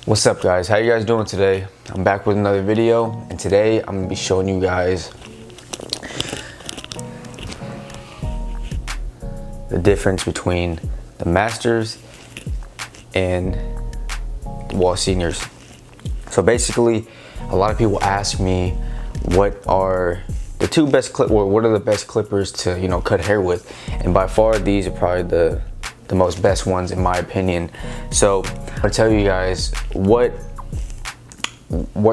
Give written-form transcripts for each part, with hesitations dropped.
What's up, guys? How you guys doing today? I'm back with another video, and today I'm gonna be showing you guys the difference between the Masters and the WAHL Seniors. So basically, a lot of people ask me what are the two best what are the best clippers to cut hair with, and by far these are probably the most best ones in my opinion. So I'll tell you guys what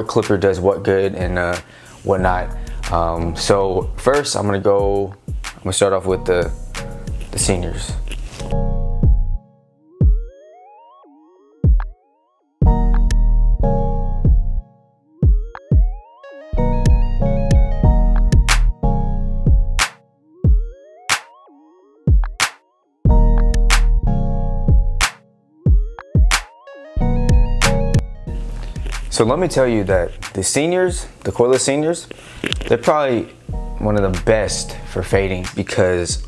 clipper does what good and what not. So first I'm gonna start off with the Seniors. So let me tell you that the Seniors, the cordless Seniors, they're probably one of the best for fading because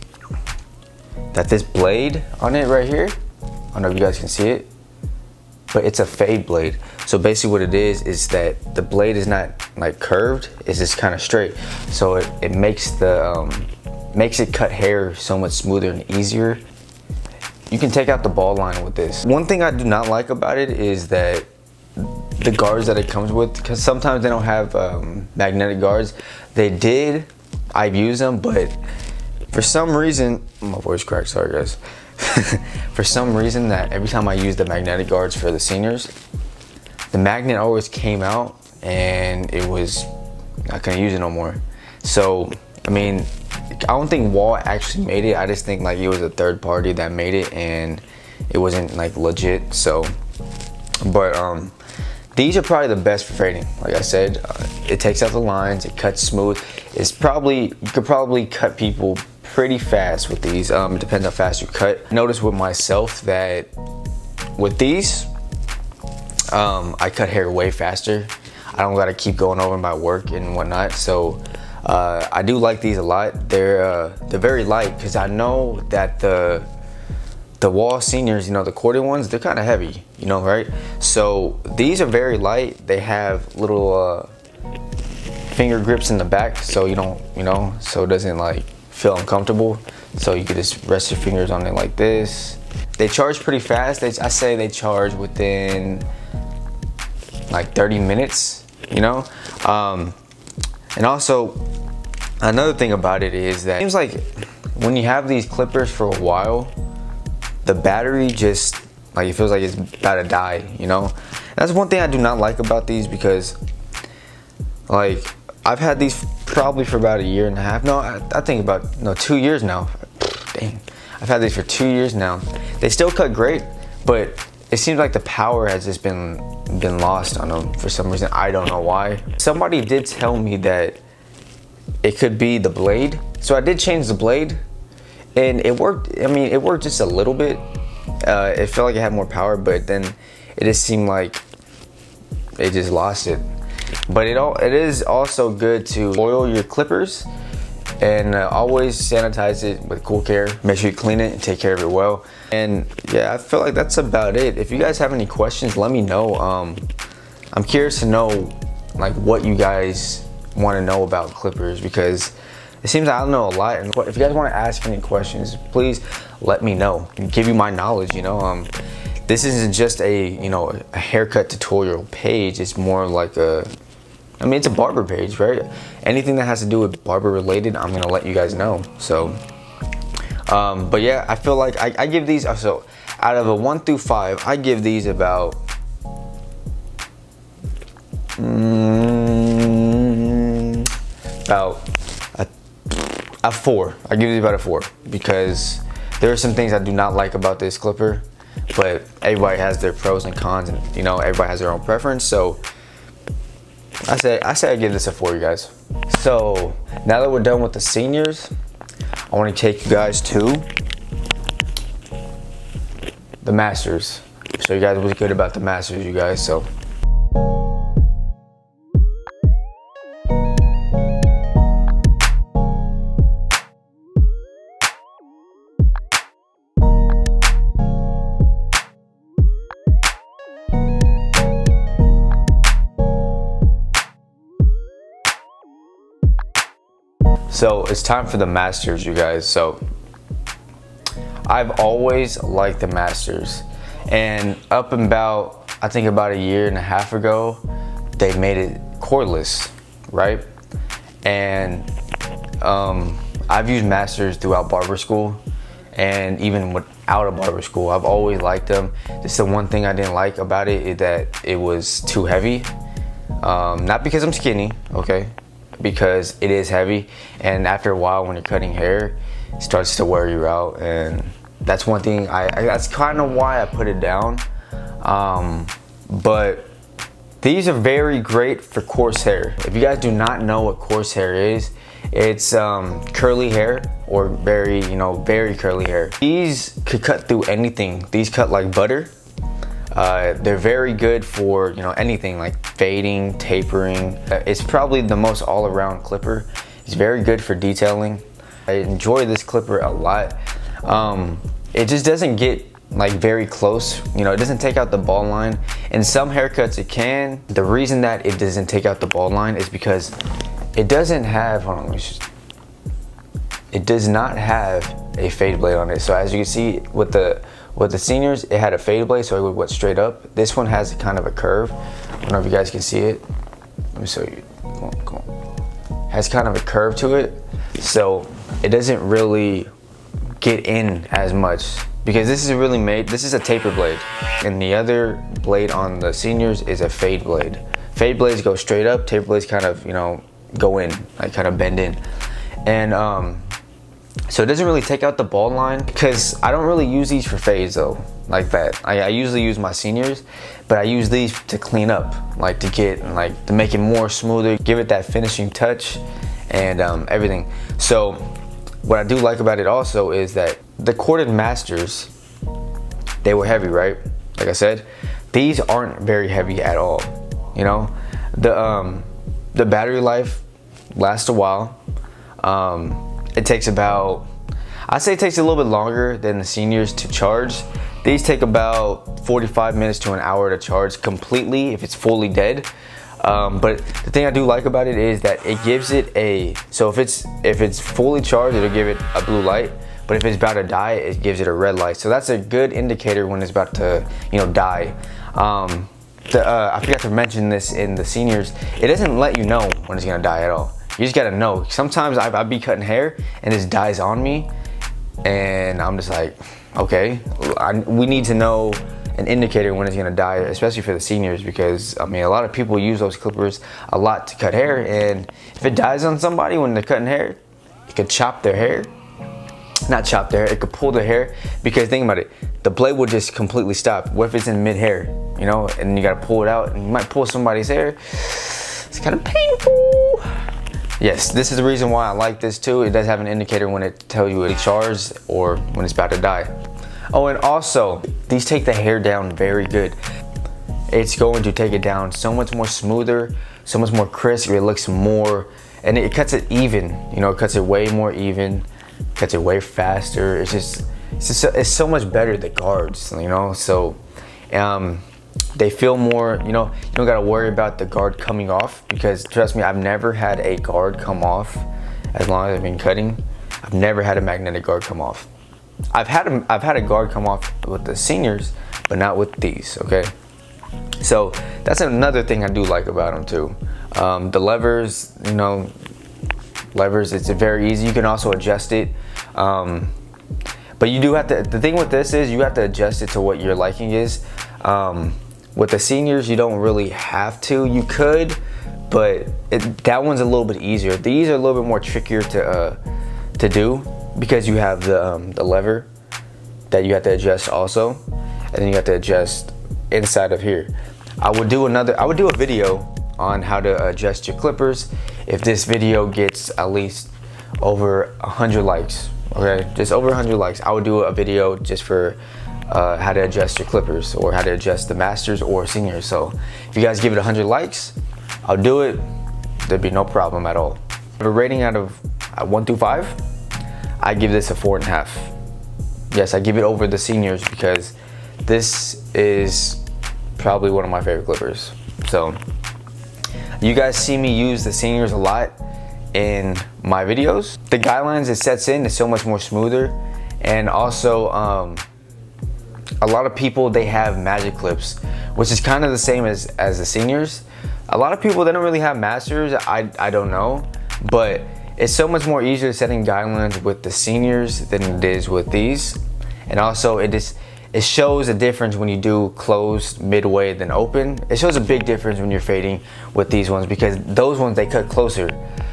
that this blade on it right here, I don't know if you guys can see it, but it's a fade blade. So basically what it is that the blade is not like curved, it's just kind of straight. So it makes it cut hair so much smoother and easier. You can take out the ball line with this. One thing I do not like about it is that the guards that it comes with, because sometimes they don't have magnetic guards. I've used them, but for some reason, my voice cracked, sorry guys. For some reason that every time I use the magnetic guards for the Seniors, the magnet always came out and it was not gonna use it no more. So I mean, I don't think WAHL actually made it. I just think like it was a third party that made it and it wasn't like legit. So but these are probably the best for fading. Like I said, it takes out the lines, it cuts smooth. You could probably cut people pretty fast with these. It depends how fast you cut. Notice with myself that with these, I cut hair way faster. I don't gotta keep going over my work and whatnot. So I do like these a lot. They're very light because I know that the WAHL Seniors, the corded ones, they're kind of heavy, right? So these are very light. They have little finger grips in the back, so you don't, so it doesn't like feel uncomfortable. So you could just rest your fingers on it like this. They charge pretty fast. I say they charge within like 30 minutes, And also another thing about it is that it seems like when you have these clippers for a while, the battery just like it feels like it's about to die, That's one thing I do not like about these, because like I've had these probably for about a year and a half. No, I think about 2 years now. Dang, I've had these for 2 years now. They still cut great, but it seems like the power has just been lost on them for some reason. I don't know why. Somebody did tell me that it could be the blade, so I did change the blade. And it worked. I mean, it worked just a little bit. It felt like it had more power, but then it just seemed like it just lost it. But it is also good to oil your clippers and always sanitize it with cool care. Make sure you clean it and take care of it well. And yeah, I feel like that's about it. If you guys have any questions, let me know. I'm curious to know like what you guys want to know about clippers, because it seems like I don't know a lot, and if you guys want to ask any questions, please let me know and give you my knowledge. This isn't just a a haircut tutorial page. It's more like it's a barber page, right? Anything that has to do with barber related, I'm gonna let you guys know. So, but yeah, I feel like I give these, so out of a 1 through 5, I give these about a 4. I give these about a 4 because there are some things I do not like about this clipper, but everybody has their pros and cons, and everybody has their own preference. So I say I give this a 4, you guys. So now that we're done with the Seniors, I want to take you guys to the Masters. Show you guys what's good about the Masters, you guys. So So it's time for the Masters, you guys. So I've always liked the Masters, and up about, I think about a year and a half ago, they made it cordless, right? And I've used Masters throughout barber school, and even without a barber school, I've always liked them. Just the one thing I didn't like about it is that it was too heavy. Not because I'm skinny, okay? Because it is heavy, and after a while when you're cutting hair, it starts to wear you out, and that's one thing that's kind of why I put it down. But these are very great for coarse hair. If you guys do not know what coarse hair is, it's curly hair, or very curly hair. These could cut through anything. These cut like butter. They're very good for anything like fading, tapering. It's probably the most all-around clipper. It's very good for detailing. I enjoy this clipper a lot. It just doesn't get like very close, it doesn't take out the ball line. In some haircuts it can. The reason that it doesn't take out the ball line is because it doesn't have, it does not have a fade blade on it. So as you can see with the seniors, it had a fade blade, so it went straight up. This one has kind of a curve. I don't know if you guys can see it. Let me show you. Come on. Has kind of a curve to it, so it doesn't really get in as much, because this is really made, this is a taper blade, and the other blade on the seniors is a fade blade. Fade blades go straight up, taper blades kind of go in, like kind of bend in. And so it doesn't really take out the ball line, because I don't really use these for fades though, like that. I usually use my seniors, but I use these to clean up, like to make it more smoother, give it that finishing touch and everything. So what I do like about it also is that the corded Masters, they were heavy, right? Like I said, these aren't very heavy at all. The battery life lasts a while. It takes about, I'd say it takes a little bit longer than the seniors to charge. These take about 45 minutes to an hour to charge completely if it's fully dead. But the thing I do like about it is that it gives it a, so if it's fully charged, it'll give it a blue light, but if it's about to die, it gives it a red light. So that's a good indicator when it's about to die. I forgot to mention this in the seniors, it doesn't let you know when it's gonna die at all. You just gotta know. Sometimes I'd be cutting hair and this dies on me, and I'm just like, okay, we need to know an indicator when it's gonna die, especially for the seniors, because a lot of people use those clippers a lot to cut hair, and if it dies on somebody when they're cutting hair, it could chop their hair. Not chop their hair, it could pull their hair, because think about it, the blade will just completely stop. What if it's in mid-hair, and you gotta pull it out, and you might pull somebody's hair. It's kind of painful. Yes, this is the reason why I like this too. It does have an indicator when it tells you it's charged or when it's about to die. Oh, and also, these take the hair down very good. It's going to take it down so much more smoother, so much more crisp. It looks more, and it cuts it even. It cuts it way more even, cuts it way faster. It's so much better, the guards, So, they feel more, you don't gotta worry about the guard coming off, because trust me, I've never had a guard come off as long as I've been cutting. I've never had a magnetic guard come off. I've had a guard come off with the seniors, but not with these, okay? So that's another thing I do like about them too. The levers, it's very easy. You can also adjust it. But you do have to, the thing with this is you have to adjust it to what your liking is. With the seniors, you don't really have to. You could, but that one's a little bit easier. These are a little bit more trickier to do, because you have the lever that you have to adjust also, and then you have to adjust inside of here. I would do a video on how to adjust your clippers if this video gets at least over 100 likes. Okay, just over 100 likes, I would do a video just for how to adjust your clippers, or how to adjust the Masters or seniors. So if you guys give it 100 likes, I'll do it. There'd be no problem at all. A rating out of 1 through 5, I give this a 4.5. Yes, I give it over the seniors, because this is probably one of my favorite clippers. So you guys see me use the seniors a lot, in my videos. The guidelines it sets in is so much more smoother, and also a lot of people, they have magic clips, which is kind of the same as the seniors. A lot of people, they don't really have masters. I don't know, but it's so much more easier setting guidelines with the seniors than it is with these. And also it shows a difference when you do closed, midway, then open. It shows a big difference when you're fading with these ones, because those ones, they cut closer.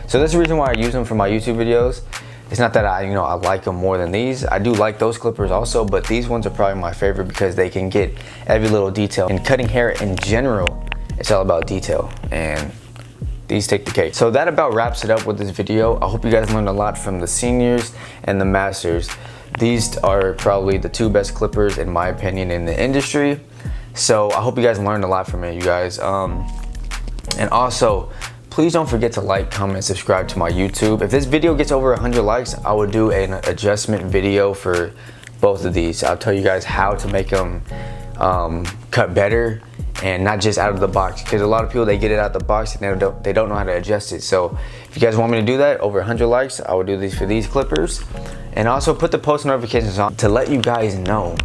So that's the reason why I use them for my YouTube videos. It's not that I like them more than these. I do like those clippers also, but these ones are probably my favorite because they can get every little detail. And cutting hair in general, it's all about detail, and these take the cake. So that about wraps it up with this video. I hope you guys learned a lot from the seniors and the masters. These are probably the two best clippers in my opinion in the industry. So I hope you guys learned a lot from it, you guys. And also, please don't forget to like, comment, and subscribe to my YouTube. If this video gets over 100 likes, I will do an adjustment video for both of these. I'll tell you guys how to make them cut better, and not just out of the box, because a lot of people, they get it out of the box and they don't know how to adjust it. So if you guys want me to do that, over 100 likes, I will do these for these clippers. And also put the post notifications on to let you guys know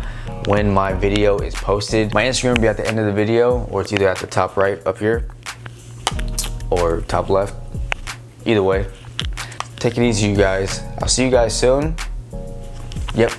when my video is posted. My Instagram will be at the end of the video, or it's either at the top right up here or top left. Either way, take it easy, you guys. I'll see you guys soon. Yep.